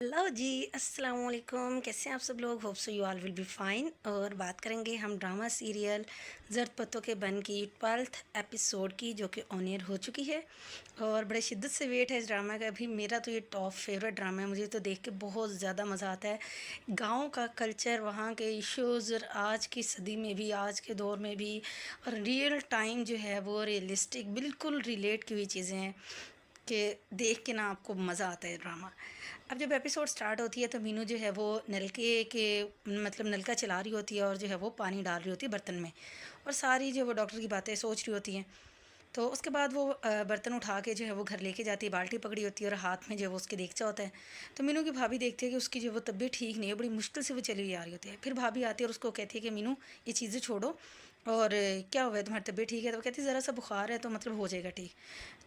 Hello जी, अस्सलाम वालेकुम। कैसे हैं आप सब लोग? Hope so you all will be fine. और बात करेंगे हम ड्रामा सीरियल ज़र्द पत्तों के बन की 12th एपिसोड की, जो कि ऑन एयर हो चुकी है। और बड़े शिद्दत से वेट है इस ड्रामा का। अभी मेरा तो ये टॉप फेवरेट ड्रामा है। मुझे तो देख के बहुत ज़्यादा मज़ा आता है। गाँव का कल्चर, वहाँ के इश्यूज़, और आज की सदी में भी, आज के दौर में भी, और रियल टाइम जो है वो रियलिस्टिक बिल्कुल रिलेट की हुई चीज़ें हैं कि देख के ना आपको मज़ा आता है ड्रामा। अब जब एपिसोड स्टार्ट होती है तो मीनू जो है वो नलके के मतलब नलका चला रही होती है, और जो है वो पानी डाल रही होती है बर्तन में, और सारी जो वो डॉक्टर की बातें सोच रही होती हैं। तो उसके बाद वो बर्तन उठा के जो है वो घर लेके जाती है, बाल्टी पकड़ी होती है और हाथ में जो है वो उसके देगचा होता है। तो मीनू की भाभी देखती है कि उसकी जो वो तबीयत ठीक नहीं है, बड़ी मुश्किल से वो चली हुई आ रही होती है। फिर भाभी आती है और उसको कहती है कि मीनू, ये चीज़ें छोड़ो, और क्या हुआ है, तुम्हारी तबीयत ठीक है? तो वो कहती है ज़रा सा बुखार है, तो मतलब हो जाएगा ठीक।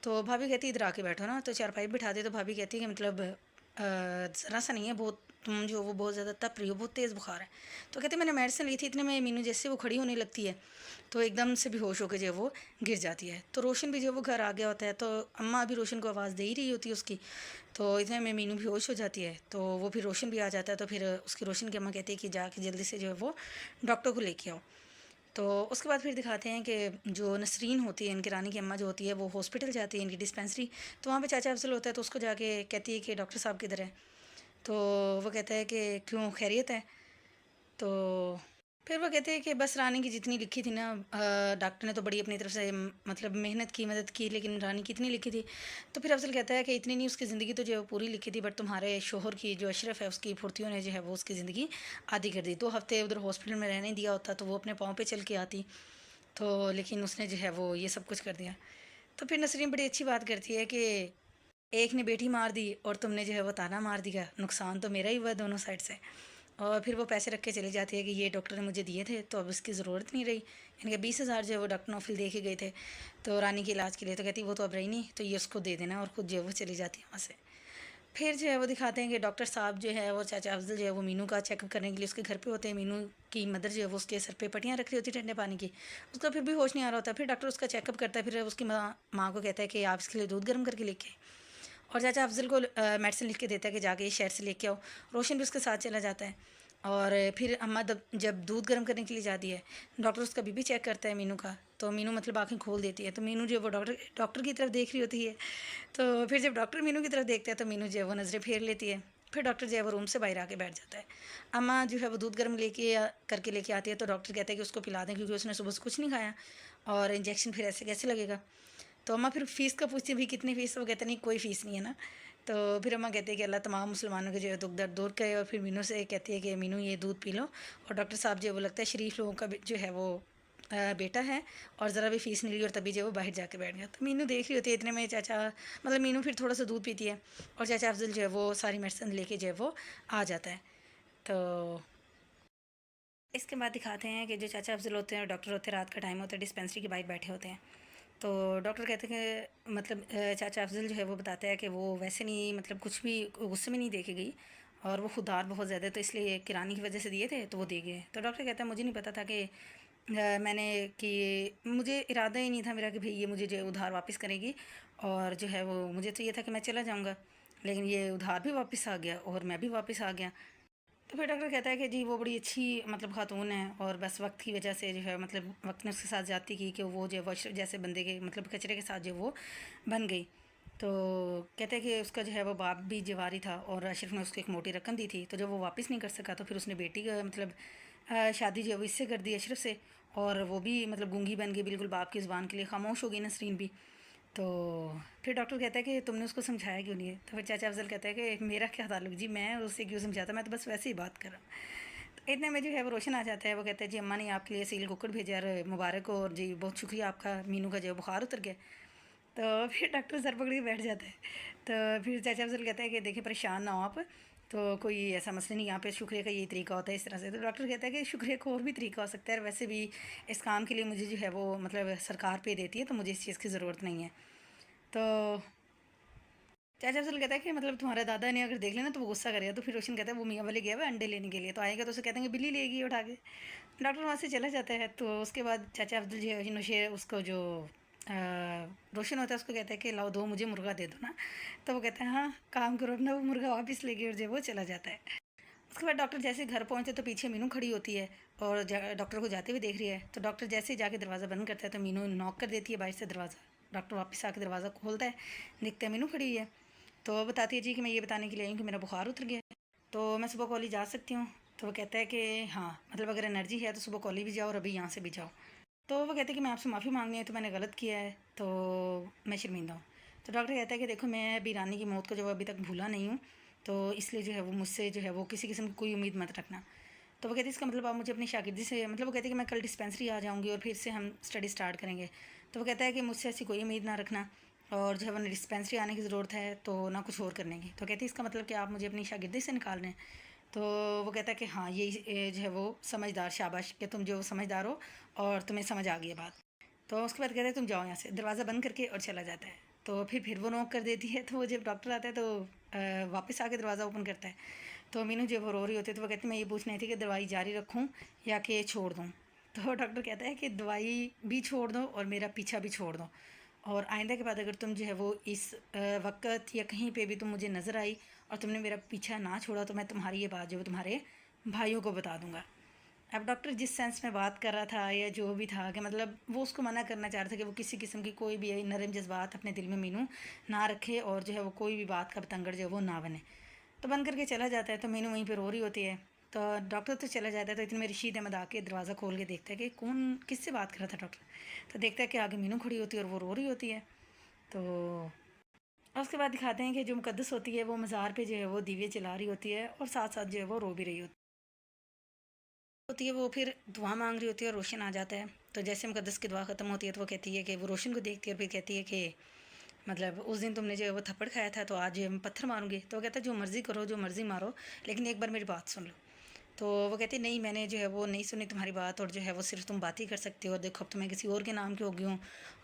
तो भाभी कहती है इधर आके बैठो ना। तो चारपाई बिठा दे। तो भाभी कहती है कि मतलब ज़रा सा नहीं है, बहुत तुम जो वो बहुत ज़्यादा तप रही हो, बहुत तेज़ बुखार है। तो कहते मैंने मेडिसिन ली थी, इतने में मीनू जैसे वो खड़ी होने लगती है तो एकदम से बेहोश होकर जो है वो गिर जाती है। तो रोशन भी जो है वो घर आ गया होता है। तो अम्मा अभी रोशन को आवाज़ दे ही रही होती है उसकी। तो इतने में मीनू बेहोश हो जाती है। तो वो फिर रोशन भी आ जाता है। तो फिर उसकी रोशन की अम्मा कहती है कि जाके जल्दी से जो है वो डॉक्टर को लेके आओ। तो उसके बाद फिर दिखाते हैं कि जो नसरीन होती है, इनकी रानी की अम्मा जो होती है, वो हॉस्पिटल जाती है, इनकी डिस्पेंसरी। तो वहाँ पे चाचा अफजल होता है। तो उसको जाके कहती है कि डॉक्टर साहब किधर है? तो वो कहता है कि क्यों, खैरियत है? तो फिर वो कहते हैं कि बस रानी की जितनी लिखी थी ना, डॉक्टर ने तो बड़ी अपनी तरफ से मतलब मेहनत की, मदद की, लेकिन रानी की इतनी लिखी थी। तो फिर अफजल कहता है कि इतनी नहीं, उसकी ज़िंदगी तो जो है वो पूरी लिखी थी, बट तुम्हारे शोहर की जो अशरफ है, उसकी फुर्तियों ने जो है वो उसकी ज़िंदगी आधी कर दी। 2 हफ्ते उधर हॉस्पिटल में रहने दिया होता तो वो अपने पाँव पे चल के आती। तो लेकिन उसने जो है वो ये सब कुछ कर दिया। तो फिर नसरीन बड़ी अच्छी बात करती है कि एक ने बेटी मार दी और तुमने जो है वो ताना मार दिया, नुकसान तो मेरा ही हुआ दोनों साइड से। और फिर वो पैसे रख के चली जाती है कि ये डॉक्टर ने मुझे दिए थे, तो अब इसकी ज़रूरत नहीं रही। इनके 20,000 जो है वो डॉक्टर नौफिल दे के गए थे तो रानी के इलाज के लिए। तो कहती वो तो अब रही नहीं, तो ये उसको दे देना, और ख़ुद जो है वो चली जाती है वहाँ से। फिर जो है वो दिखाते हैं कि डॉक्टर साहब जो है वो चाचा अफजल जो है वो मीनू का चेकअप करने के लिए उसके घर पे होते हैं। मीनू की मदर जो है वो उसके सर पे पट्टियाँ रख रही होती है ठंडे पानी की। उसका फिर भी होश नहीं आ रहा होता। फिर डॉक्टर उसका चेकअप करता है। फिर उसकी माँ माँ को कहता है कि आप इसके लिए दूध गर्म करके लेके आए। और चाचा अफजल को मेडिसिन लिख के देता है कि जाके ये शहर से लेके आओ। रोशन भी उसके साथ चला जाता है। और फिर अम्मा जब दूध गर्म करने के लिए जाती है, डॉक्टर उसका बीपी चेक करता है मीनू का। तो मीनू मतलब आंखें खोल देती है। तो मीनू जो है वो डॉक्टर डॉक्टर की तरफ देख रही होती है। तो फिर जब डॉक्टर मीनू की तरफ देखता है तो मीनू जो है वो नज़रें फेर लेती है। फिर डॉक्टर जो है वो रूम से बाहर आके बैठ जाता है। अम्मा जो है वो दूध गर्म करके लेके आती है। तो डॉक्टर कहता है कि उसको पिला दें, क्योंकि उसने सुबह से कुछ नहीं खाया, और इंजेक्शन फिर ऐसे कैसे लगेगा। तो अम्मा फिर फ़ीस का पूछती है, भाई कितनी फ़ीस? वो कहते नहीं, कोई फ़ीस नहीं है ना। तो फिर अम्मा कहती है कि अल्लाह तमाम मुसलमानों के जो है दुख दर्द दूर करे। और फिर मीनू से कहती है कि मीनू ये दूध पी लो। और डॉक्टर साहब जो है वो लगता है शरीफ लोगों का जो है वो बेटा है, और ज़रा भी फ़ीस नहीं ली, और तभी जो है वो बाहर जाके बैठ गया। तो मीनू देख रही होती है। इतने में चाचा मतलब मीनू फिर थोड़ा सा दूध पीती है, और चाचा अफजल जो है वो सारी मेडिसिन लेके जो है वो आ जाता है। तो इसके बाद दिखाते हैं कि जो चाचा अफजल होते हैं और डॉक्टर होते हैं, रात का टाइम होता है, डिस्पेंसरी के बाहर बैठे होते हैं। तो डॉक्टर कहते हैं कि मतलब चाचा अफजल जो है वो बताता है कि वो वैसे नहीं, मतलब कुछ भी गुस्से में नहीं दे के गई, और वो खुदार बहुत ज़्यादा, तो इसलिए किरानी की वजह से दिए थे तो वो दे गए। तो डॉक्टर कहता है मुझे नहीं पता था कि मैंने कि मुझे इरादा ही नहीं था मेरा कि भाई ये मुझे जो उधार वापस करेगी, और जो है वो मुझे तो ये था कि मैं चला जाऊँगा, लेकिन ये उधार भी वापस आ गया और मैं भी वापस आ गया। तो फिर डॉक्टर कहता है कि जी वो बड़ी अच्छी मतलब खातून है, और बस वक्त की वजह से जो है मतलब वक्त ने उसके साथ ज़्यादती की कि वो जो है वो अशरफ जैसे बंदे के मतलब कचरे के साथ जो वो बन गई। तो कहते हैं कि उसका जो है वो बाप भी जवारी था, और अशरफ ने उसको एक मोटी रकम दी थी। तो जब वो वापस नहीं कर सका तो फिर उसने बेटी का मतलब शादी जो है वो इससे कर दी, अशरफ से। और वो भी मतलब गूंगी बन गई, बिल्कुल बाप की ज़ुबान के लिए खामोश हो गई नसरीन भी। तो फिर डॉक्टर कहता है कि तुमने उसको समझाया क्यों नहीं है? तो फिर चाचा अफजल कहता है कि मेरा क्या ताल्लुक जी, मैं उससे क्यों समझाता, मैं तो बस वैसे ही बात कर रहा हूँ। तो इतने में जो है वो रोशन आ जाता है। वो कहता है जी अम्मा ने आपके लिए सील कुकर भेजा, और मुबारक हो, और जी बहुत शुक्रिया आपका, मीनू का जो है बुखार उतर गया। तो फिर डॉक्टर सर पकड़ के बैठ जाता है। तो फिर चाचा अफजल कहता है कि देखिए परेशान ना हो आप, तो कोई ऐसा मसला नहीं, यहाँ पे शुक्रिया का यही तरीका होता है इस तरह से। तो डॉक्टर कहता है कि शुक्रिया का और भी तरीका हो सकता है, और वैसे भी इस काम के लिए मुझे जो है वो मतलब सरकार पे देती है, तो मुझे इस चीज़ की ज़रूरत नहीं है। तो चाचा अफजल कहता है कि मतलब तुम्हारे दादा ने अगर देख लेना तो वो गुस्सा करेगा। तो फिर रोशन कहता है वो मियाँ वाले गया हुआ है अंडे लेने के लिए, तो आएगा तो उसे कहते हैं कि बिल्ली लेगी उठा के। डॉक्टर वहाँ से चला जाता है। तो उसके बाद चाचा अफजल जो है नौशेर उसको जो रोशन होता है, उसको कहता है कि लाओ 2 मुझे मुर्गा दे दो ना। तो वो कहता है हाँ काम करो अपना, वो मुर्गा वापस लेके और जो है वो चला जाता है। उसके बाद डॉक्टर जैसे घर पहुंचे तो पीछे मीनू खड़ी होती है और डॉक्टर को जाते हुए देख रही है। तो डॉक्टर जैसे ही जाके दरवाज़ा बंद करता है तो मीनू नॉक कर देती है बाहर से दरवाज़ा। डॉक्टर वापस आके दरवाज़ा खोलता है, देखता है मीनू खड़ी हुई है। तो वो बताती है जी कि मैं ये बताने के लिए आई हूँ कि मेरा बुखार उतर गया है, तो मैं सुबह कॉलेज जा सकती हूँ। तो वो कहता है कि हाँ मतलब अगर एनर्जी है तो सुबह कॉलेज भी जाओ और अभी यहाँ से भी जाओ। तो वो कहते हैं कि मैं आपसे माफ़ी मांगनी है, तो मैंने गलत किया है, तो मैं शर्मिंदा हूँ। तो डॉक्टर कहता है कि देखो मैं अभी रानी की मौत को जो अभी तक भूला नहीं हूँ, तो इसलिए जो है वो मुझसे जो है वो किसी किस्म की कोई उम्मीद मत रखना। तो वो कहती है इसका मतलब आप मुझे अपनी शागिर्दी से, मतलब वो कहते हैं कि मैं कल डिस्पेंसरी आ जाऊँगी और फिर से हम स्टडी स्टार्ट करेंगे। तो वो कहता है कि मुझसे ऐसी कोई उम्मीद ना रखना, और जो है वो डिस्पेंसरी आने की ज़रूरत है तो ना कुछ और करने की। तो कहती है इसका मतलब कि आप मुझे अपनी शागिर्दी से निकाल रहे हैं। तो वो कहता है कि हाँ ये जो है वो समझदार, शाबाश कि तुम जो समझदार हो और तुम्हें समझ आ गई है बात। तो उसके बाद कहता है तुम जाओ यहाँ से, दरवाज़ा बंद करके और चला जाता है। तो फिर वो नॉक कर देती है, तो वो जब डॉक्टर आता है तो वापस आके दरवाज़ा ओपन करता है। तो मीनू जब वो रो रही होती है तो वो कहती है मैं ये पूछ रही थी कि दवाई जारी रखूँ या कि छोड़ दूँ। तो डॉक्टर कहता है कि दवाई भी छोड़ दो और मेरा पीछा भी छोड़ दो, और आइंदा के बाद अगर तुम जो है वो इस वक्त या कहीं पे भी तुम मुझे नज़र आई और तुमने मेरा पीछा ना छोड़ा तो मैं तुम्हारी ये बात जो है तुम्हारे भाइयों को बता दूंगा। अब डॉक्टर जिस सेंस में बात कर रहा था या जो भी था कि मतलब वो उसको मना करना चाह रहा था कि वो किसी किस्म की कोई भी नरम जज्बात अपने दिल में मीनू ना रखे और जो है वो कोई भी बात का बतंगड़ जो है वो ना बने। तो बंद करके चला जाता है तो मीनू वहीं पर रो रही होती है। तो डॉक्टर तो चला जाता है तो इतने में रशीद अहमद आके दरवाज़ा खोल के देखता है कि कौन किससे बात कर रहा था डॉक्टर। तो देखता है कि आगे मीनू खड़ी होती है और वो रो रही होती है। तो और उसके बाद दिखाते हैं कि जो मुकद्दस होती है वो मज़ार पे जो है वो दीवे जला रही होती है और साथ साथ जो है वो रो भी रही होती है। वो फिर दुआ मांग रही होती है और रोशन आ जाता है। तो जैसे मुकद्दस की दुआ ख़त्म होती है तो वो कहती है कि वो रोशन को देखती है और फिर कहती है कि मतलब उस दिन तुमने जो है वो थप्पड़ खाया था तो आज जो है मैं पत्थर मारूंगी। तो वो कहता है जो मर्ज़ी करो, जो मर्ज़ी मारो, लेकिन एक बार मेरी बात सुन लो। तो वो कहती है नहीं मैंने जो है वो नहीं सुनी तुम्हारी बात, और जो है वो सिर्फ तुम बातें कर सकते हो, और देखो अब तो मैं किसी और के नाम की हो गई हूँ,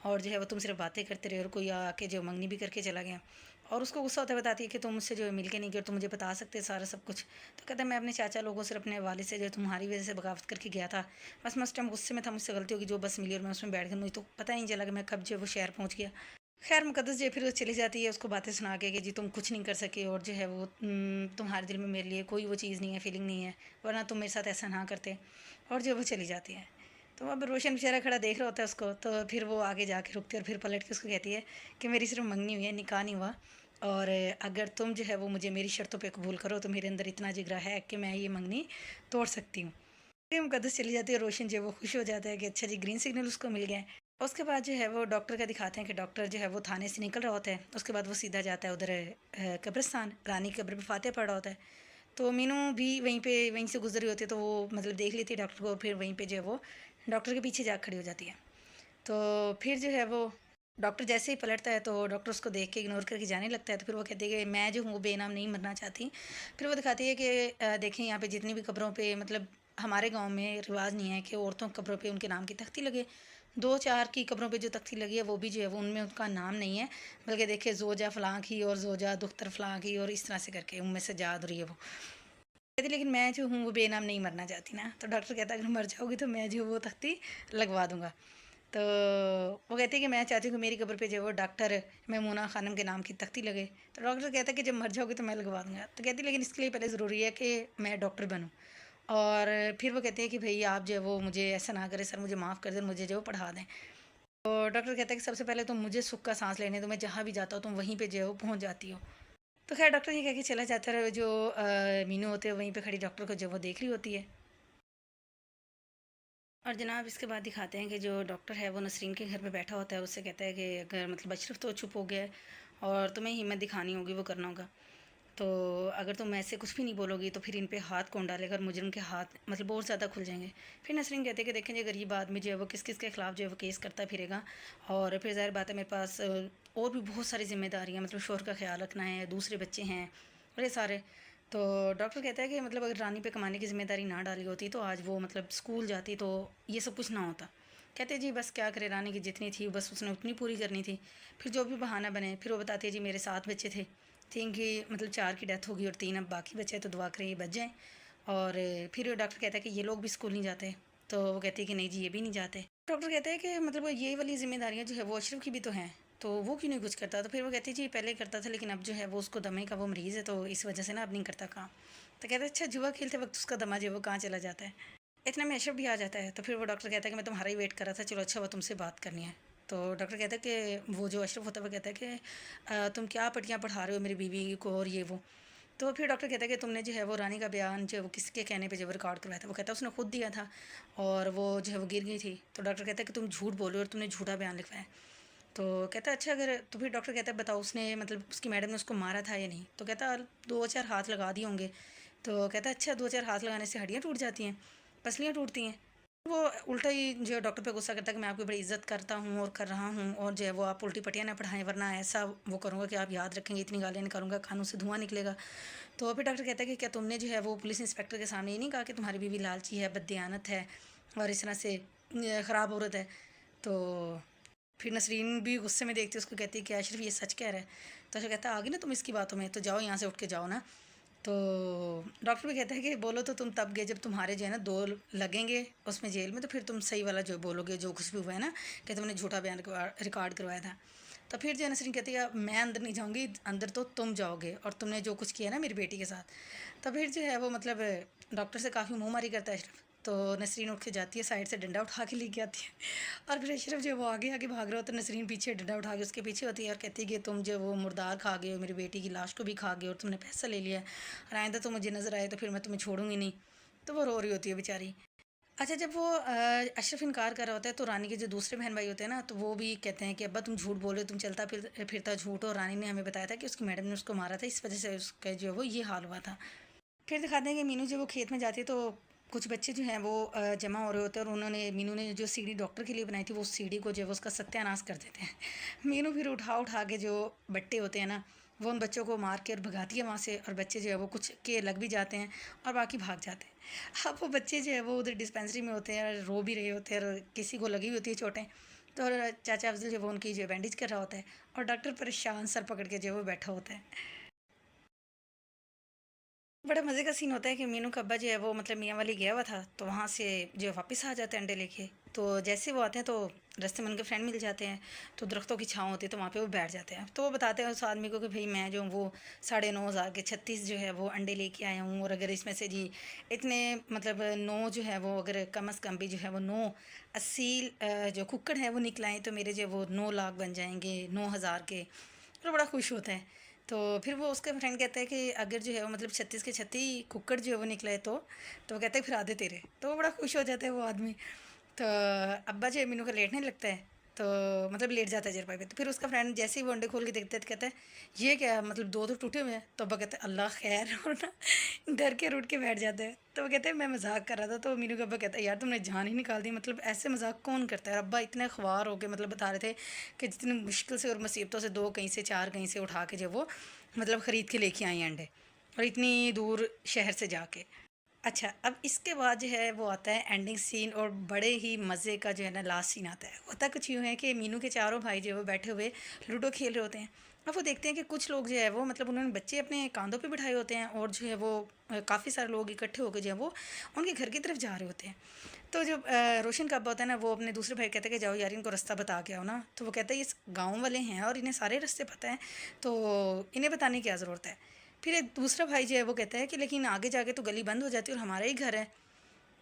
और जो है वो तुम सिर्फ बातें करते रहे और कोई आके जो मंगनी भी करके चला गया। और उसको गुस्सा होता है, बताती है कि तुम मुझसे जो है मिल के नहीं गए, तुम मुझे बता सकते सारा सब कुछ। तो कहता है मैं अपने चाचा लोगों से, अपने वालिद से जो तुम्हारी वजह से बगावत करके गया था, बस मैं उस टाइम गुस्से में था, मुझसे गलती होगी, जो बस मिली और मैं उसमें बैठ गई, मुझे तो पता ही नहीं चला कि मैं कब जो है वो शहर पहुँच गया। खैर मुकद्दस जो फिर वो चली जाती है उसको बातें सुना के कि जी तुम कुछ नहीं कर सके, और जो है वो तुम्हारे दिल में मेरे लिए कोई वो चीज़ नहीं है, फीलिंग नहीं है, वरना तुम मेरे साथ ऐसा ना करते, और जो है वो चली जाती है। तो अब रोशन बेचारा खड़ा देख रहा होता है उसको, तो फिर वो आगे जाके रुकती है और फिर पलट के उसको कहती है कि मेरी सिर्फ मंगनी हुई है, निकाह नहीं हुआ, और अगर तुम जो है वो मुझे मेरी शर्तों पे कबूल करो तो मेरे अंदर इतना जिगरा है कि मैं ये मंगनी तोड़ सकती हूँ। फिर मुकद्दस चली जाती है, रोशन जो है वो खुश हो जाता है कि अच्छा जी ग्रीन सिग्नल उसको मिल गया है। उसके बाद जो है वो डॉक्टर का दिखाते हैं कि डॉक्टर जो है वो थाने से निकल रहा होता है। उसके बाद वो सीधा जाता है उधर कब्रिस्तान, रानी की कब्र पे फातिहा पढ़ रहा होता है। तो मीनू भी वहीं से गुजर रही होती है, तो वो मतलब देख लेती है डॉक्टर को, और फिर वहीं पे जो है वो डॉक्टर के पीछे जा खड़ी हो जाती है। तो फिर जो है वो डॉक्टर जैसे ही पलटता है तो डॉक्टर उसको देख के इग्नोर करके जाने लगता है। तो फिर वो कहती है कि मैं जो हूँ वो बेनाम नहीं मरना चाहती। फिर वो दिखाती है कि देखें यहाँ पे जितनी भी कब्रों पे, मतलब हमारे गांव में रिवाज नहीं है कि औरतों की कब्रों पे उनके नाम की तख्ती लगे। 2-4 की कब्रों पे जो तख्ती लगी है वो भी जो है वो उनमें उनका नाम नहीं है, बल्कि देखिए जोजा फ़लाँ की और जोजा दुख्तर फ़लाँ की और इस तरह से करके उनमें से याद रही है वो कहती। लेकिन मैं जो हूँ वो बेनाम नहीं मरना चाहती ना। तो डॉक्टर कहता है अगर मर जाओगी तो मैं जो वो तख्ती लगवा दूंगा। तो वो कहती है कि मैं चाहती हूँ कि मेरी कब्र पे जो है वो डॉक्टर मैमूना खानम के नाम की तख्ती लगे। तो डॉक्टर कहता है कि जब मर जाओगे तो मैं लगवा दूंगा। तो कहती है लेकिन इसके लिए पहले ज़रूरी है कि मैं डॉक्टर बनूँ। और फिर वो कहते हैं कि भई आप जो है वो मुझे ऐसा ना करें सर, मुझे माफ़ कर दें, मुझे जो है वो पढ़ा दें। तो डॉक्टर कहता है कि सबसे पहले तुम मुझे सुख का सांस लेने दो, मैं जहाँ भी जाता हूँ तुम वहीं पे जो है वो पहुँच जाती हो। तो खैर डॉक्टर ये कह के चला जाता है, जो मीनू होते हैं वहीं पे खड़ी डॉक्टर को जो वो देख रही होती है। और जनाब इसके बाद दिखाते हैं कि जो डॉक्टर है वो नसरीन के घर पे बैठा होता है, उससे कहता है कि अगर मतलब अशरफ तो चुप हो गया है और तुम्हें हिम्मत दिखानी होगी, वो करना होगा, तो अगर तुम ऐसे कुछ भी नहीं बोलोगी तो फिर इन पे हाथ कौन डालेगा, और मुजरिम के हाथ मतलब बहुत ज़्यादा खुल जाएंगे। फिर नसरीन कहते हैं कि देखें जो गरीब आदमी जो है वो किस किस के ख़िलाफ़ जो है वो केस करता फिरेगा, और फिर ज़ाहिर बात है मेरे पास और भी बहुत सारी जिम्मेदारियाँ, मतलब शोहर का ख्याल रखना है, दूसरे बच्चे हैं बड़े सारे। तो डॉक्टर कहता है कि मतलब अगर रानी पे कमाने की ज़िम्मेदारी ना डाली होती तो आज वो मतलब स्कूल जाती तो ये सब कुछ ना होता। कहते जी बस क्या करे, रानी की जितनी थी बस उसने उतनी पूरी करनी थी, फिर जो भी बहाना बने। फिर वो बताती है जी मेरे 7 बच्चे थे, 3 की मतलब 4 की डेथ होगी और 3 अब बाकी बचे, तो दुआ करें ये बच जाएँ। और फिर डॉक्टर कहता है कि ये लोग भी स्कूल नहीं जाते। तो वो कहती है कि नहीं जी ये भी नहीं जाते। डॉक्टर कहते हैं कि मतलब वो ये वाली ज़िम्मेदारियाँ जो है वो अशरफ की भी तो हैं, तो वो क्यों नहीं कुछ करता? तो फिर वो कहती है जी पहले करता था, लेकिन अब जो है वो उसको दमे का वो मरीज़ है, तो इस वजह से ना अब नहीं करता काम। तो कहते हैं अच्छा, जुआ खेलते वक़्त उसका दमा जो है वो कहाँ चला जाता है? इतने में अशरफ भी आ जाता है, तो फिर वो डॉक्टर कहता है कि मैं तुम्हारा ही वेट कर रहा था, चलो अच्छा हुआ तुमसे बात करनी है। तो डॉक्टर कहता है कि वो जो अशरफ होता है वो कहता है कि तुम क्या पट्टियाँ पढ़ा रहे हो मेरी बीवी को और ये वो। तो फिर डॉक्टर कहता है कि तुमने जो है वो रानी का बयान जो है वो किसके कहने पे जो है वो रिकॉर्ड करवाया था? वो कहता है उसने खुद दिया था, और वो जो है वो गिर गई थी। तो डॉक्टर कहता है कि तुम झूठ बोल रहे हो और तुमने झूठा बयान लिखवाया। तो कहता है अच्छा, अगर तो फिर डॉक्टर कहता है बताओ उसने मतलब उसकी मैडम ने उसको मारा था या नहीं? तो कहता है 2-4 हाथ लगा दिए होंगे। तो कहता है अच्छा, 2-4 हाथ लगाने से हड्डियाँ टूट जाती हैं, पसलियाँ टूटती हैं? वो उल्टा ही जो है डॉक्टर पे गुस्सा करता है कि मैं आपकी बड़ी इज़्ज़त करता हूँ और कर रहा हूँ, और जो है वो आप उल्टी पट्टियाँ ना पढ़ाएँ, वरना ऐसा वो करूँगा कि आप याद रखेंगे, इतनी गालियाँ निकालूंगा, कानों से धुआं निकलेगा। तो फिर डॉक्टर कहता है कि क्या तुमने जो है वो पुलिस इंस्पेक्टर के सामने ये नहीं कहा कि तुम्हारी बीवी लालची है, बददियानत है और इस तरह से ख़राब औरत है? तो फिर नसरीन भी गुस्से में देखती है उसको, कहती है कि अशरफ ये सच कह रहा है? तो अशरफ कहता है आ गई ना तुम इसकी बातों में, तो जाओ यहाँ से उठ के जाओ ना। तो डॉक्टर भी कहता है कि बोलो तो तुम तब गए जब तुम्हारे जो है ना 2 लगेंगे उसमें जेल में, तो फिर तुम सही वाला जो बोलोगे, जो कुछ भी हुआ है ना, कि तुमने झूठा बयान रिकॉर्ड करवाया था। तो फिर जो है नसरीन कहती है मैं अंदर नहीं जाऊँगी, अंदर तो तुम जाओगे, और तुमने जो कुछ किया ना मेरी बेटी के साथ। तो फिर जो है वो मतलब डॉक्टर से काफ़ी मुँहमारी करता है अशरफ। तो नसरीन उठ के जाती है, साइड से डंडा उठा के लेके आती है, और फिर अशरफ जो है वो आगे आगे भाग रहा होता है, नसरीन पीछे डंडा उठा के उसके पीछे होती है और कहती है कि तुम जो वो मुर्दार खा गए हो, मेरी बेटी की लाश को भी खा गए और तुमने पैसा ले लिया है, और आइंदा तो मुझे नज़र आए तो फिर मैं तुम्हें छोड़ूंगी नहीं। तो वो रो रही होती है बेचारी। अच्छा, जब वो अशरफ इनकार कर रहा होता है, तो रानी के जो दूसरे बहन भाई होते हैं ना, तो वो भी कहते हैं कि अब्बा तुम झूठ बोल रहे हो, तुम चलता फिरता झूठ हो, रानी ने हमें बताया था कि उसकी मैडम ने उसको मारा था, इस वजह से उसका जो है वो ये हाल हुआ था। फिर दिखाते हैं कि मीनू जब वो खेत में जाती है, तो कुछ बच्चे जो हैं वो जमा हो रहे होते हैं, और उन्होंने मीनू ने जो सीढ़ी डॉक्टर के लिए बनाई थी, वो सीढ़ी को जो है वो उसका सत्यानाश कर देते हैं। मीनू फिर उठा उठा के जो बट्टे होते हैं ना, वो उन बच्चों को मार के और भगाती है वहाँ से, और बच्चे जो है वो कुछ के लग भी जाते हैं और बाकी भाग जाते हैं। अब वो बच्चे जो है वो उधर डिस्पेंसरी में होते हैं, रो भी रहे होते हैं, और किसी को लगी हुई होती है चोटें। तो और चाचा अफजल जो है वो उनकी जो बैंडेज कर रहा होता है, और डॉक्टर परेशान सर पकड़ के जो है वो बैठा होता है। बड़ा मज़े का सीन होता है कि मीनू का अब्बा जो है वो मतलब मियाँ वाली गया हुआ था, तो वहाँ से जो है वापस आ जाते हैं अंडे लेके। तो जैसे वो आते हैं तो रास्ते में उनके फ्रेंड मिल जाते हैं, तो दरख्तों की छाँव होती है, तो वहाँ पे वो बैठ जाते हैं। तो वो बताते हैं उस आदमी को कि भाई मैं जो हूँ वो 9,500 के 36 जो है वो अंडे लेके आया हूँ, और अगर इसमें से जी इतने मतलब 9 जो है वो अगर कम अज़ कम भी जो है वो 9 असील जो कुक्कड़ है वो निकलाएँ, तो मेरे जो है वो 9 लाख बन जाएंगे, 9,000 के। तो बड़ा खुश होता है। तो फिर वो उसका फ्रेंड कहता है कि अगर जो है वो मतलब 36 के 36 कुक्कड़ जो है वो निकले, तो वो कहता है फिर आधे तेरे। तो वो बड़ा खुश हो जाता है वो आदमी। तो अब्बा जो है मीनू का लेटने लगता है, तो मतलब लेट जाता है चारपाई पे। तो फिर उसका फ्रेंड जैसे ही वो अंडे खोल के देखता है, तो कहता है ये क्या, मतलब दो तो टूटे हुए हैं। तो अब्बा कहता है अल्लाह खैर, और ना डर के रूठ के बैठ जाता है। तो वो कहते हैं मैं मजाक कर रहा था। तो मीनू का अब्बा कहता है यार तुमने जान ही निकाल दी, मतलब ऐसे मजाक कौन करता है? और अब्बा इतने ख्वार होके मतलब बता रहे थे कि जितनी मुश्किल से और मुसीबतों से दो कहीं से चार कहीं से उठा के जो वो मतलब ख़रीद के लेके आई अंडे, और इतनी दूर शहर से जाके। अच्छा, अब इसके बाद जो है वो आता है एंडिंग सीन, और बड़े ही मज़े का जो है ना लास्ट सीन आता है। होता कुछ यूँ है कि मीनू के चारों भाई जो है वो बैठे हुए लूडो खेल रहे होते हैं। अब वो देखते हैं कि कुछ लोग जो है वो मतलब उन्होंने बच्चे अपने कांधों पे बिठाए होते हैं, और जो है वो काफ़ी सारे लोग इकट्ठे होकर जो है वो उनके घर की तरफ जा रहे होते हैं। तो जब रोशन का अब्बा होता है ना, वो अपने दूसरे भाई कहते हैं कि जाओ यार इनको रास्ता बता के आओ ना। तो वो कहता है ये गाँव वाले हैं और इन्हें सारे रास्ते पता है, तो इन्हें बताने की क्या ज़रूरत है। फिर एक दूसरा भाई जो है वो कहता है कि लेकिन आगे जाके तो गली बंद हो जाती है और हमारा ही घर है।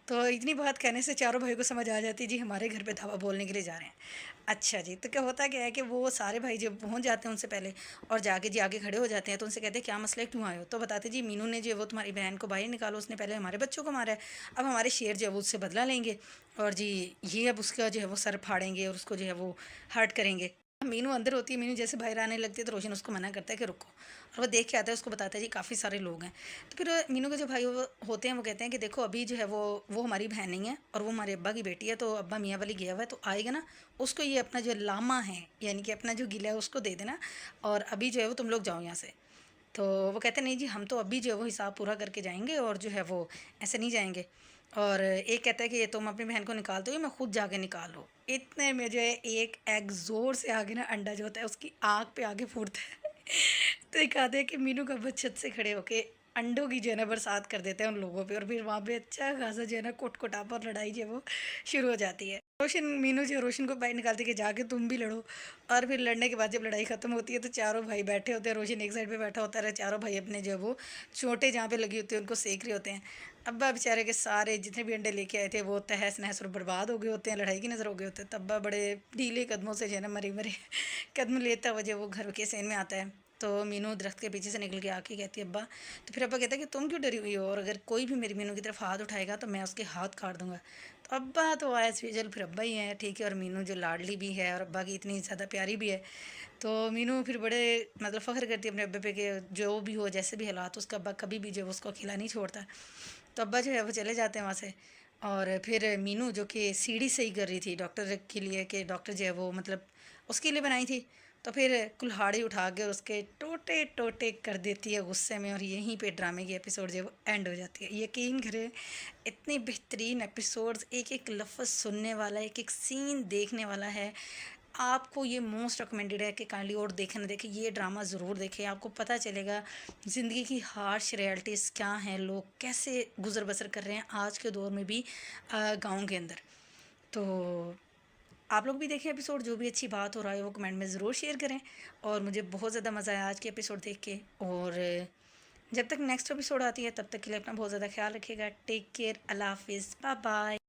तो इतनी बात कहने से चारों भाइयों को समझ आ जाती है जी हमारे घर पे धावा बोलने के लिए जा रहे हैं। अच्छा जी, तो क्या होता क्या है कि वो सारे भाई जब पहुंच जाते हैं उनसे पहले, और जाके जी आगे खड़े हो जाते हैं, तो उनसे कहते हैं क्या मसला है, क्यों आए हो? तो बताते जी मीनू ने जो है वो तुम्हारी बहन को बाहर निकालो, उसने पहले हमारे बच्चों को मारा है, अब हमारे शेर जो है वो उससे बदला लेंगे, और जी ये अब उसका जो है वो सर फाड़ेंगे और उसको जो है वो हर्ट करेंगे। मीनू अंदर होती है, मीनू जैसे बाहर आने लगती है, तो रोशन उसको मना करता है कि रुको, और वो देख के आता है, उसको बताता है जी काफ़ी सारे लोग हैं। तो फिर मीनू के जो भाई होते हैं वो कहते हैं कि देखो अभी जो है वो हमारी बहन नहीं है, और वो हमारे अब्बा की बेटी है, तो अब्बा मियाँ वाली गया हुआ है, तो आएगा ना, उसको ये अपना जो लामा है यानी कि अपना जो गिला है उसको दे देना, और अभी जो है वो तुम लोग जाओ यहाँ से। तो वो कहते हैं नहीं जी हम तो अभी जो है वो हिसाब पूरा करके जाएंगे, और जो है वो ऐसे नहीं जाएंगे। और एक कहता है कि ये तुम अपनी बहन को निकाल दो, ये मैं खुद जाके निकाल लूँ। इतने में जो है एक एग ज़ोर से आगे ना अंडा जो होता है उसकी आँख पे आगे फूटता है। तो दिखाते हैं कि मीनू का बच्चा छत से खड़े होके अंडों की जो है ना बरसात कर देते हैं उन लोगों पे, और फिर वहाँ पे अच्छा खासा जो है ना कुटापा और लड़ाई जो है वो शुरू हो जाती है। रोशन मीनू जो है रोशन को बाहर निकालती है कि जाके तुम भी लड़ो, और फिर लड़ने के बाद जब लड़ाई ख़त्म होती है तो चारों भाई बैठे होते हैं, रोशन एक साइड पे बैठा होता है, चारों भाई अपने जो है वो चोटें जहाँ पे लगी होती है उनको सेक रहे होते हैं। अब्बा बेचारे के सारे जितने भी अंडे लेके आए थे वो तहस नहस और बर्बाद हो गए होते हैं, लड़ाई की नज़र हो गए होते हैं। तब अब्बा बड़े ढीले कदमों से जो है ना मरे मरे कदम लेता हुआ जो वो घर के सेन में आता है। तो मीनू दरख्त के पीछे से निकल के आके कहती है अब्बा, तो फिर अब्बा कहता है कि तुम क्यों डरी हुई हो, और अगर कोई भी मेरी मीनू की तरफ हाथ उठाएगा तो मैं उसके हाथ काट दूंगा। तो अब्बा तो एज यूजल फिर अब्बा ही हैं, ठीक है, और मीनू जो लाडली भी है और अब्बा की इतनी ज़्यादा प्यारी भी है। तो मीनू फिर बड़े मतलब फ़ख्र करती है अपने अब्बे पे कि जो भी हो जैसे भी हालात उसका अब्बा कभी भी जो है उसको अकेला नहीं छोड़ता। तो अब्बा जो है वो चले जाते हैं वहाँ से। और फिर मीनू जो कि सीढ़ी सही कर रही थी डॉक्टर के लिए, कि डॉक्टर जो है वो मतलब उसके लिए बनाई थी, तो फिर कुल्हाड़ी उठा के उसके टोटे टोटे कर देती है गुस्से में, और यहीं पे ड्रामे की एपिसोड जो है वो एंड हो जाती है। यकीन करें इतने बेहतरीन एपिसोड्स, एक एक लफ्ज़ सुनने वाला, एक एक सीन देखने वाला है। आपको ये मोस्ट रिकमेंडेड है कि काइंडली और देखें ना देखें, ये ड्रामा ज़रूर देखें, आपको पता चलेगा ज़िंदगी की हार्श रियलिटीज़ क्या हैं, लोग कैसे गुज़र बसर कर रहे हैं आज के दौर में भी गाँव के अंदर। तो आप लोग भी देखें एपिसोड, जो भी अच्छी बात हो रहा है वो कमेंट में ज़रूर शेयर करें। और मुझे बहुत ज़्यादा मज़ा आया आज के एपिसोड देख के। और जब तक नेक्स्ट एपिसोड आती है तब तक के लिए अपना बहुत ज़्यादा ख्याल रखिएगा। टेक केयर, अल्लाह हाफिज़, बाय बाय।